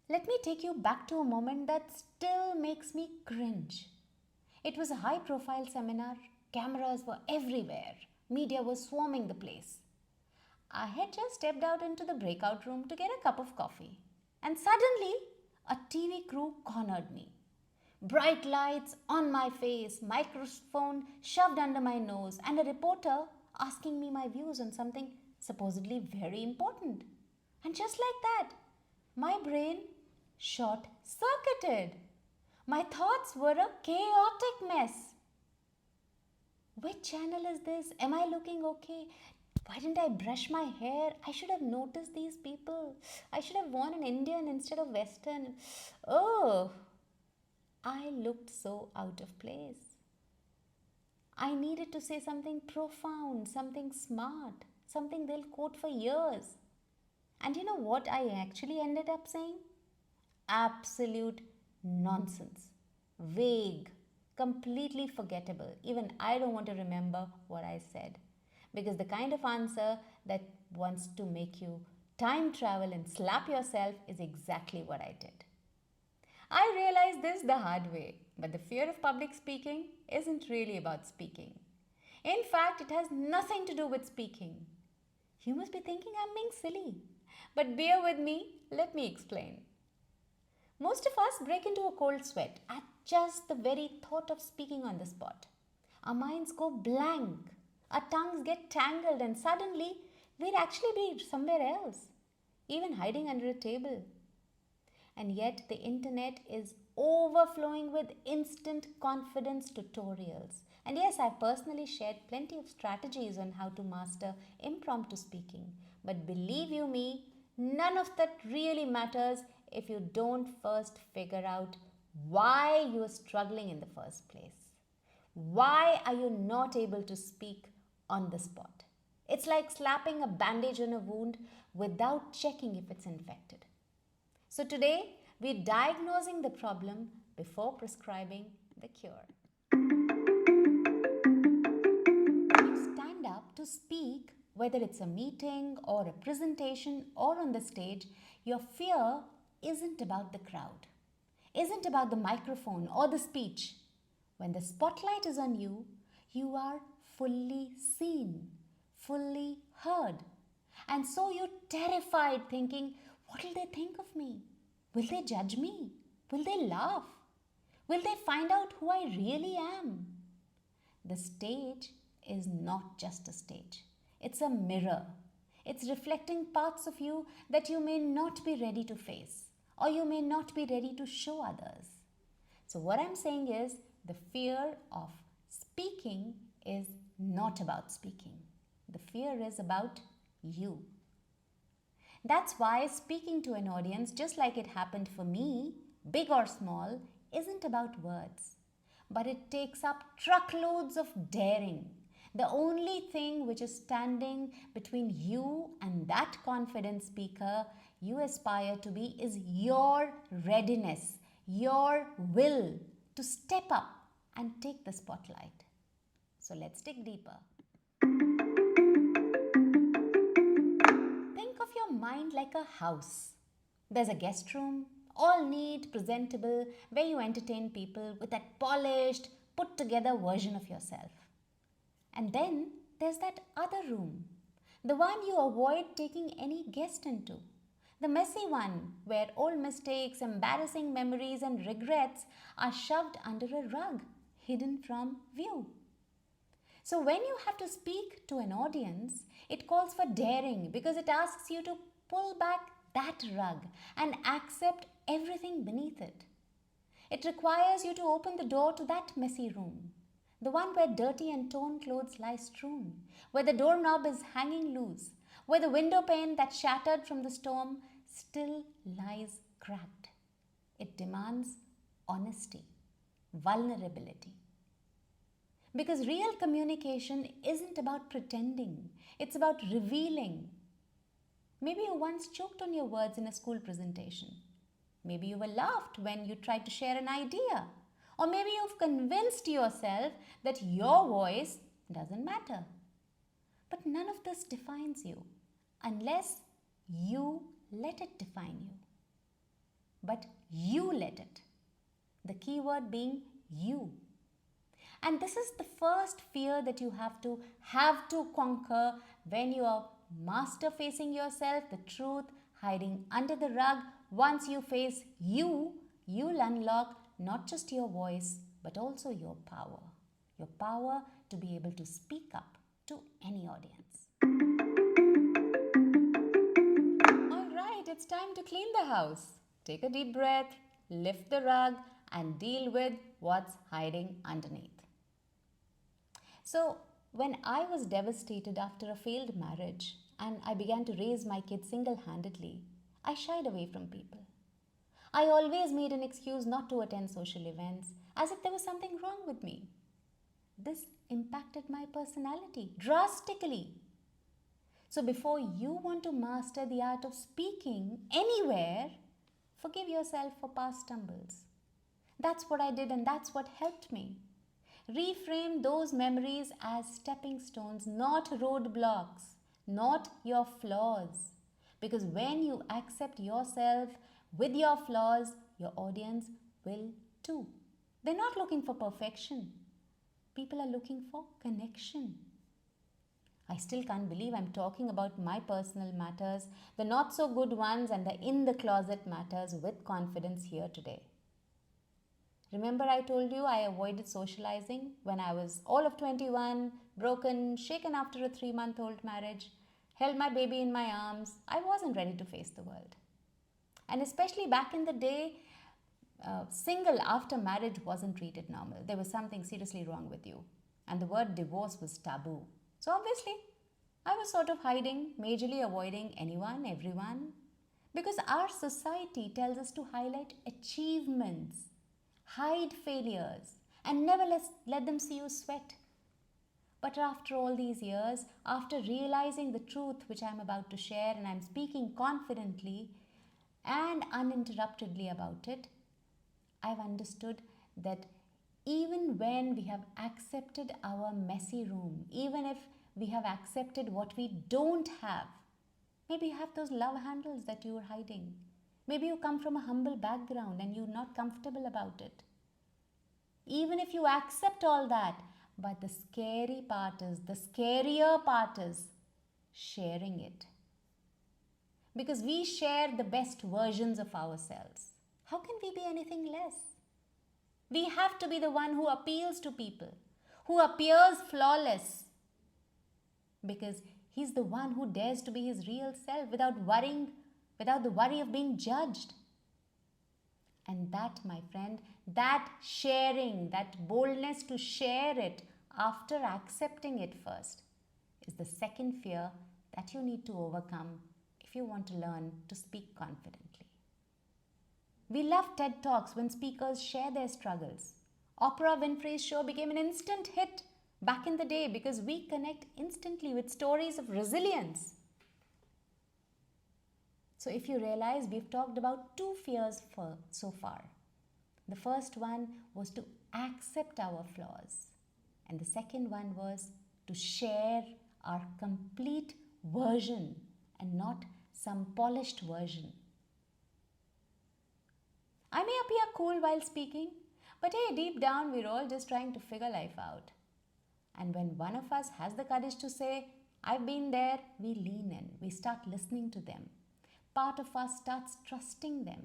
Let me take you back to a moment that still makes me cringe. It was a high profile seminar, cameras were everywhere, media was swarming the place. I had just stepped out into the breakout room to get a cup of coffee, and suddenly a TV crew cornered me. Bright lights on my face, microphone shoved under my nose, and a reporter asking me my views on something supposedly very important. And just like that, my brain short circuited. My thoughts were a chaotic mess. Which channel is this? Am I looking okay? Why didn't I brush my hair? I should have noticed these people. I should have worn an Indian instead of Western. Oh, I looked so out of place. I needed to say something profound, something smart, something they'll quote for years. And you know what I actually ended up saying? Absolute nonsense. Vague, completely forgettable. Even I don't want to remember what I said. Because the kind of answer that wants to make you time travel and slap yourself is exactly what I did. I realized this the hard way, but the fear of public speaking isn't really about speaking. In fact, it has nothing to do with speaking. You must be thinking I'm being silly. But bear with me, let me explain. Most of us break into a cold sweat at just the very thought of speaking on the spot. Our minds go blank, our tongues get tangled, and suddenly we'd actually be somewhere else, even hiding under a table. And yet, the internet is overflowing with instant confidence tutorials. And yes, I've personally shared plenty of strategies on how to master impromptu speaking. But believe you me, none of that really matters if you don't first figure out why you are struggling in the first place. Why are you not able to speak on the spot? It's like slapping a bandage on a wound without checking if it's infected. So today, we're diagnosing the problem before prescribing the cure. When you stand up to speak, whether it's a meeting or a presentation or on the stage, your fear isn't about the crowd, isn't about the microphone or the speech. When the spotlight is on you, you are fully seen, fully heard. And so you're terrified thinking, what will they think of me? Will they judge me? Will they laugh? Will they find out who I really am? The stage is not just a stage. It's a mirror. It's reflecting parts of you that you may not be ready to face or you may not be ready to show others. So what I'm saying is the fear of speaking is not about speaking. The fear is about you. That's why speaking to an audience, just like it happened for me, big or small, isn't about words. But it takes up truckloads of daring. The only thing which is standing between you and that confident speaker you aspire to be is your readiness, your will to step up and take the spotlight. So let's dig deeper. Think of your mind like a house. There's a guest room, all neat, presentable, where you entertain people with that polished, put together version of yourself. And then there's that other room, the one you avoid taking any guest into. The messy one where old mistakes, embarrassing memories, and regrets are shoved under a rug, hidden from view. So when you have to speak to an audience, it calls for daring because it asks you to pull back that rug and accept everything beneath it. It requires you to open the door to that messy room, the one where dirty and torn clothes lie strewn, where the doorknob is hanging loose, where the window pane that shattered from the storm still lies cracked. It demands honesty, vulnerability. Because real communication isn't about pretending, it's about revealing. Maybe you once choked on your words in a school presentation. Maybe you were laughed when you tried to share an idea. Or maybe you've convinced yourself that your voice doesn't matter. But none of this defines you unless you let it define you. but you let it. The key word being you. And this is the first fear that you have to conquer when you are master facing yourself, the truth hiding under the rug. Once you face you, you'll unlock not just your voice, but also your power. Your power to be able to speak up to any audience. All right, it's time to clean the house. Take a deep breath, lift the rug, and deal with what's hiding underneath. So, when I was devastated after a failed marriage and I began to raise my kids single-handedly, I shied away from people. I always made an excuse not to attend social events as if there was something wrong with me. This impacted my personality drastically. So before you want to master the art of speaking anywhere, forgive yourself for past stumbles. That's what I did, and that's what helped me. Reframe those memories as stepping stones, not roadblocks, not your flaws. Because when you accept yourself with your flaws, your audience will too. They're not looking for perfection. People are looking for connection. I still can't believe I'm talking about my personal matters, the not so good ones and the in the closet matters with confidence here today. Remember I told you I avoided socializing when I was all of 21, broken, shaken after a 3-month-old marriage, held my baby in my arms. I wasn't ready to face the world. And especially back in the day, single after marriage wasn't treated normal. There was something seriously wrong with you. And the word divorce was taboo. So obviously, I was sort of hiding, majorly avoiding anyone, everyone. Because our society tells us to highlight achievements, hide failures, and never let them see you sweat. But after all these years, after realizing the truth which I'm about to share, and I'm speaking confidently and uninterruptedly about it, I've understood that even when we have accepted our messy room, even if we have accepted what we don't have, maybe you have those love handles that you are hiding. Maybe you come from a humble background and you're not comfortable about it. Even if you accept all that, but the scarier part is sharing it. Because we share the best versions of ourselves. How can we be anything less? We have to be the one who appeals to people, who appears flawless. Because he's the one who dares to be his real self without the worry of being judged. And that, my friend, that sharing, that boldness to share it after accepting it first, is the second fear that you need to overcome if you want to learn to speak confidently. We love TED Talks when speakers share their struggles. Oprah Winfrey's show became an instant hit back in the day because we connect instantly with stories of resilience. So if you realize, we've talked about 2 fears so far. The first one was to accept our flaws. And the second one was to share our complete version and not some polished version. I may appear cool while speaking, but hey, deep down we're all just trying to figure life out. And when one of us has the courage to say, I've been there, we lean in, we start listening to them. Part of us starts trusting them.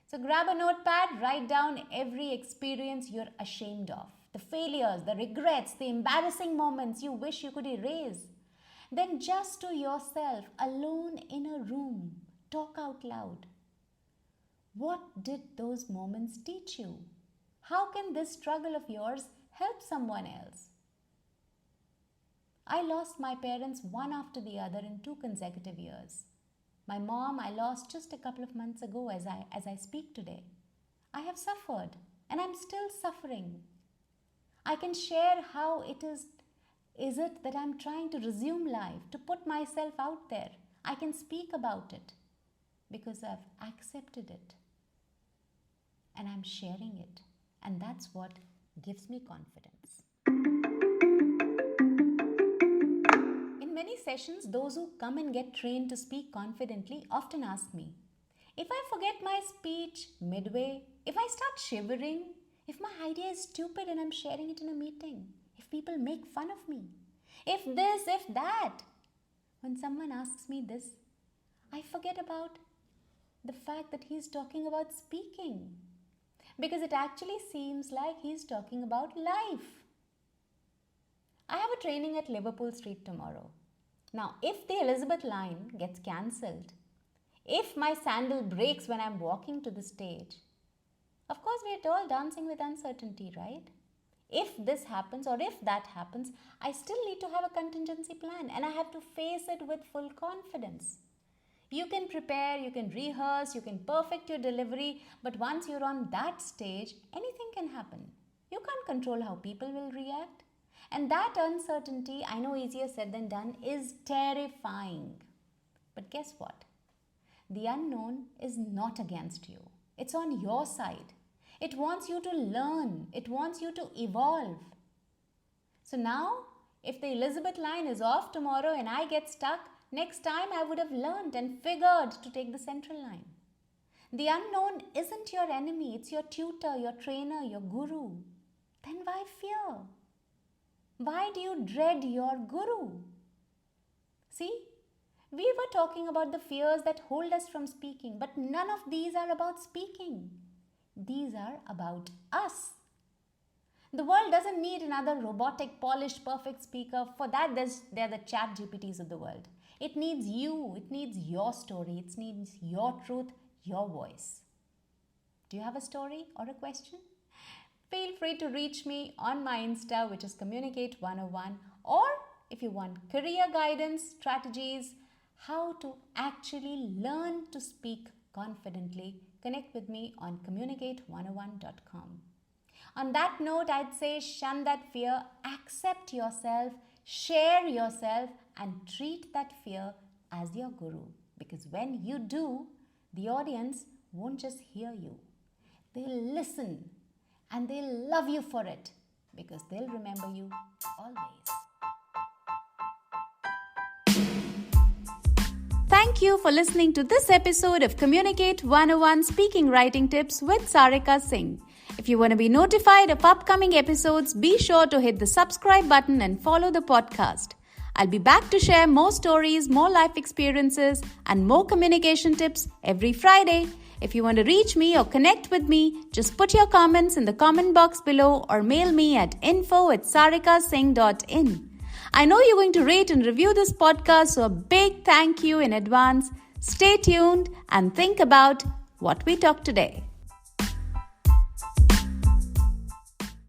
So grab a notepad, write down every experience you're ashamed of. The failures, the regrets, the embarrassing moments you wish you could erase. Then just to yourself, alone in a room, talk out loud. What did those moments teach you? How can this struggle of yours help someone else? I lost my parents one after the other in 2 consecutive years. My mom I lost just a couple of months ago as I speak today. I have suffered and I'm still suffering. I can share how it is it that I'm trying to resume life, to put myself out there. I can speak about it because I've accepted it and I'm sharing it, and that's what gives me confidence. In many sessions, those who come and get trained to speak confidently often ask me, If I forget my speech midway, if I start shivering, if my idea is stupid and I'm sharing it in a meeting, if people make fun of me, if this, if that. When someone asks me this, I forget about the fact that he's talking about speaking, because it actually seems like he's talking about life. I have a training at Liverpool Street tomorrow. Now, if the Elizabeth line gets cancelled, if my sandal breaks when I'm walking to the stage, of course we're all dancing with uncertainty, right? If this happens or if that happens, I still need to have a contingency plan and I have to face it with full confidence. You can prepare, you can rehearse, you can perfect your delivery, but once you're on that stage, anything can happen. You can't control how people will react. And that uncertainty, I know easier said than done, is terrifying. But guess what? The unknown is not against you. It's on your side. It wants you to learn. It wants you to evolve. So now, if the Elizabeth line is off tomorrow and I get stuck, next time I would have learned and figured to take the central line. The unknown isn't your enemy. It's your tutor, your trainer, your guru. Then why fear? Why do you dread your guru? See, we were talking about the fears that hold us from speaking, but none of these are about speaking. These are about us. The world doesn't need another robotic, polished, perfect speaker. For that, they're the chat GPTs of the world. It needs you. It needs your story. It needs your truth, your voice. Do you have a story or a question? Feel free to reach me on my Insta, which is Communicate101, or if you want career guidance, strategies, how to actually learn to speak confidently, connect with me on communicate101.com. On that note, I'd say shun that fear, accept yourself, share yourself, and treat that fear as your guru. Because when you do, the audience won't just hear you. They'll listen. And they'll love you for it because they'll remember you always. Thank you for listening to this episode of Communicate 101 Speaking Writing Tips with Sarika Singh. If you want to be notified of upcoming episodes, be sure to hit the subscribe button and follow the podcast. I'll be back to share more stories, more life experiences, and more communication tips every Friday. If you want to reach me or connect with me, just put your comments in the comment box below or mail me at info@sarikasingh.in. I know you're going to rate and review this podcast, so a big thank you in advance. Stay tuned and think about what we talked today.